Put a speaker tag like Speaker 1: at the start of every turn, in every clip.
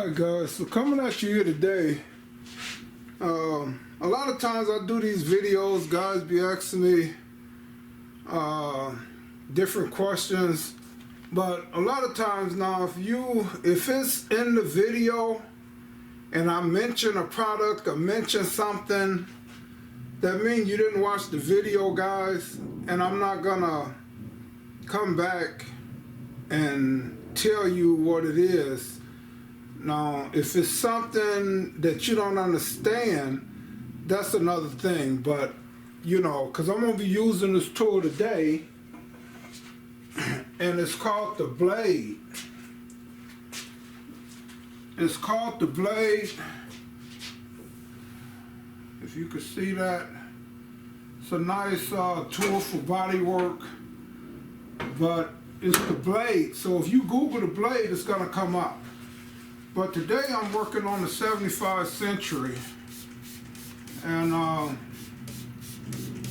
Speaker 1: Alright guys, so coming at you here today, a lot of times I do these videos, guys be asking me different questions, but a lot of times now if it's in the video and I mention a product or mention something, that means you didn't watch the video, guys, and I'm not gonna come back and tell you what it is. Now, if it's something that you don't understand, that's another thing. But, you know, because I'm going to be using this tool today, and it's called the blade. It's called the blade. If you can see that. It's a nice tool for body work, but it's the blade. So if you Google the blade, it's going to come up. But today I'm working on the 75 Century, and I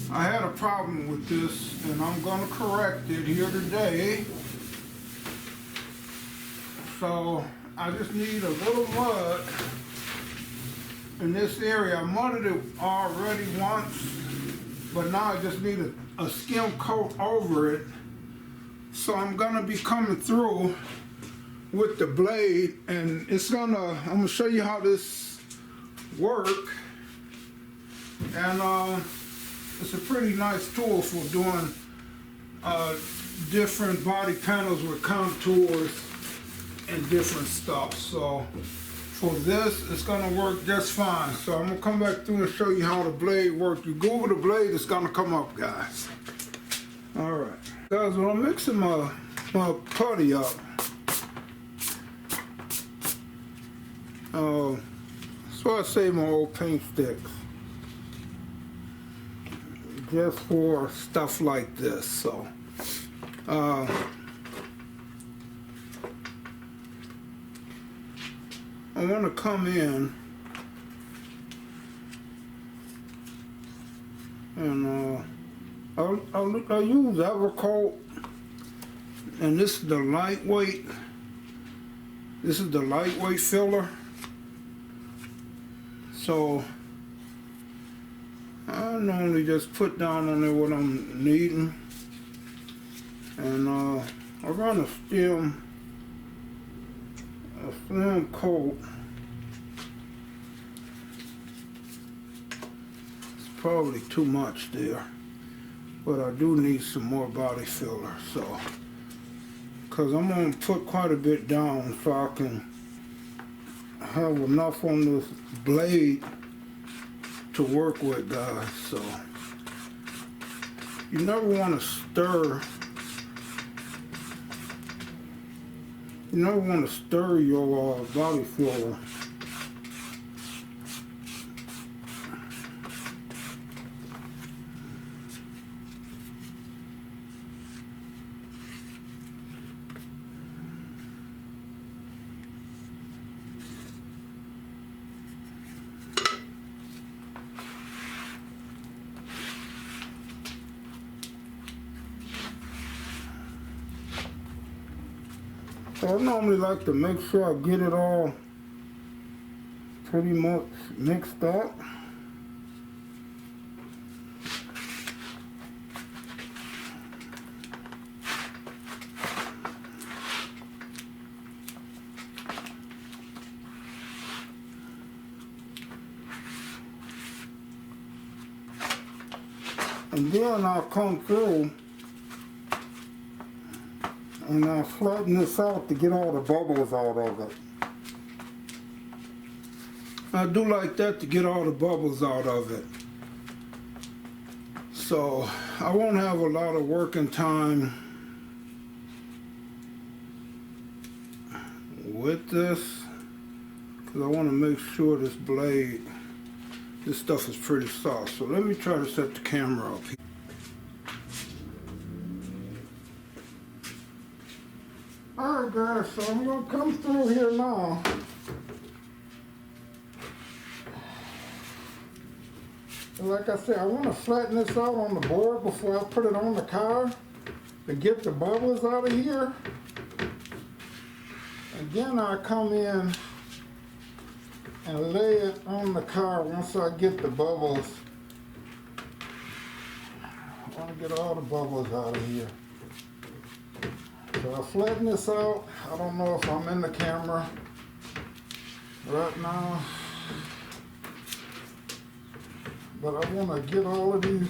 Speaker 1: had a problem with this, and I'm going to correct it here today. So I just need a little mud in this area. I mudded it already once, but now I just need a skim coat over it. So I'm going to be coming through with the blade, and I'm gonna show you how this works. And it's a pretty nice tool for doing different body panels with contours and different stuff. So for this, it's gonna work just fine. So I'm gonna come back through and show you how the blade works. You Google the blade, it's gonna come up, guys. All right, guys, when I'm mixing my putty up, so I save my old paint sticks just for stuff like this. So I want to come in and I'll use Evercoat, and this is the lightweight. This is the lightweight filler. So I normally just put down on there what I'm needing, and I run a slim coat. It's probably too much there, but I do need some more body filler. So, because I'm going to put quite a bit down so I can have enough on this blade to work with, guys. So you never want to stir. You never want to stir your body filler. So I normally like to make sure I get it all pretty much mixed up. And then I'll come through and I'll flatten this out to get all the bubbles out of it. I do like that to get all the bubbles out of it. So I won't have a lot of working time with this, because I want to make sure this blade, this stuff is pretty soft. So let me try to set the camera up here. Alright guys, so I'm going to come through here now. And like I said, I want to flatten this out on the board before I put it on the car to get the bubbles out of here. Again, I come in and lay it on the car once I get the bubbles. I want to get all the bubbles out of here. So I flatten this out. I don't know if I'm in the camera right now, but I want to get all of these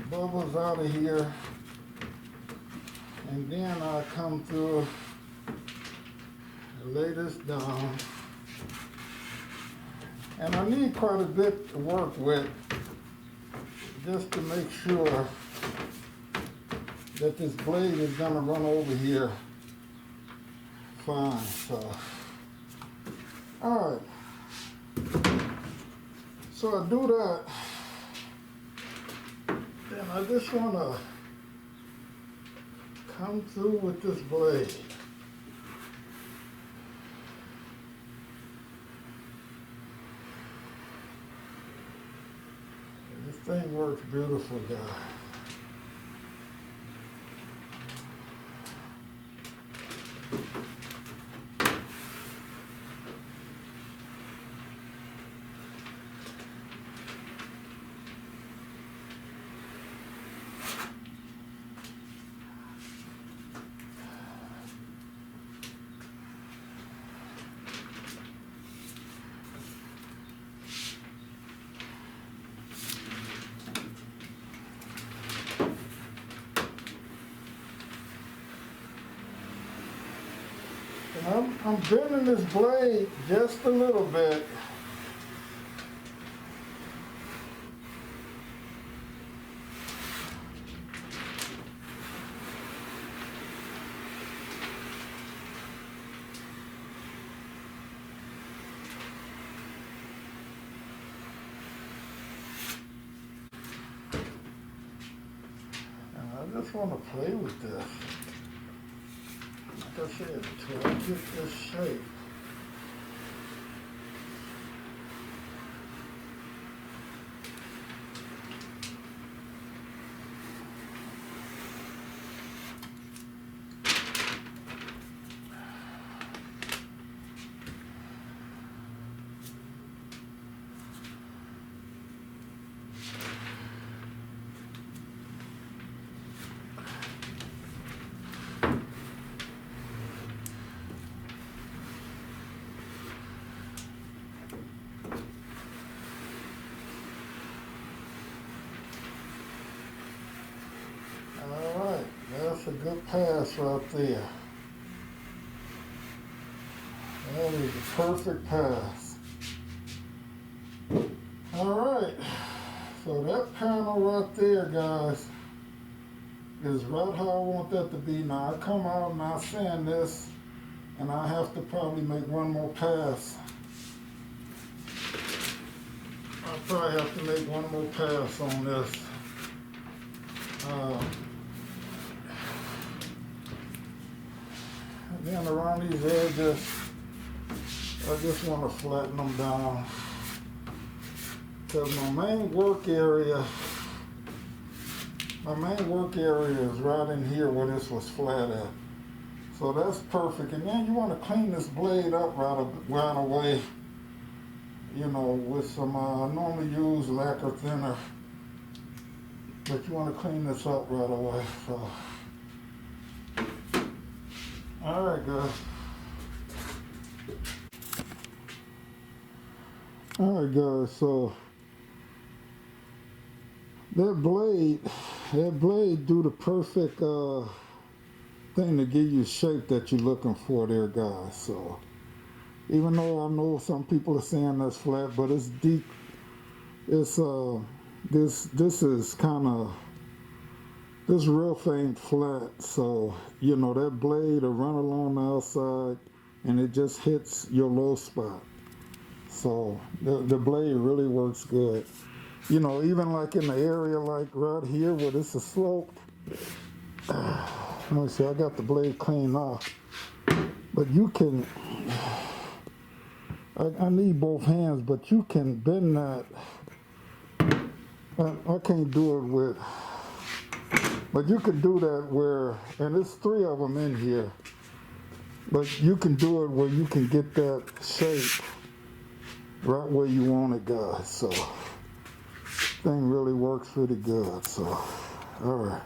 Speaker 1: bubbles out of here, and then I come through and lay this down. And I need quite a bit to work with just to make sure that this blade is gonna run over here fine. So, all right. So I do that. Then I just wanna come through with this blade. This thing works beautiful, guys. I'm bending this blade just a little bit. And I just want to play with this. Like I said, until I get this shape. Alright, that's a good pass right there. That is the perfect pass. Alright, so that panel right there, guys, is right how I want that to be. Now I come out and I sand this, and I have to probably make one more pass. I'll probably have to make one more pass on this. Then around these edges, I just want to flatten them down. Because my main work area is right in here where this was flat at. So that's perfect. And then you want to clean this blade up right away. You know, with some, I normally use lacquer thinner. But you want to clean this up right away. So. Alright, guys. Alright, guys, so that blade do the perfect thing to give you shape that you're looking for there, guys. So even though I know some people are saying that's flat, but it's deep. It's this is kind of, this rough ain't flat, so you know that blade will run along the outside and it just hits your low spot. So the blade really works good. You know, even like in the area like right here where this is sloped. Let me see, I got the blade cleaned off. But you can, I need both hands, but you can bend that. I can't do it with, but you could do that where, and there's 3 of them in here.
Speaker 2: But you can do it where you can get that shape right where you want it, guys. So thing really works pretty good. So, all right.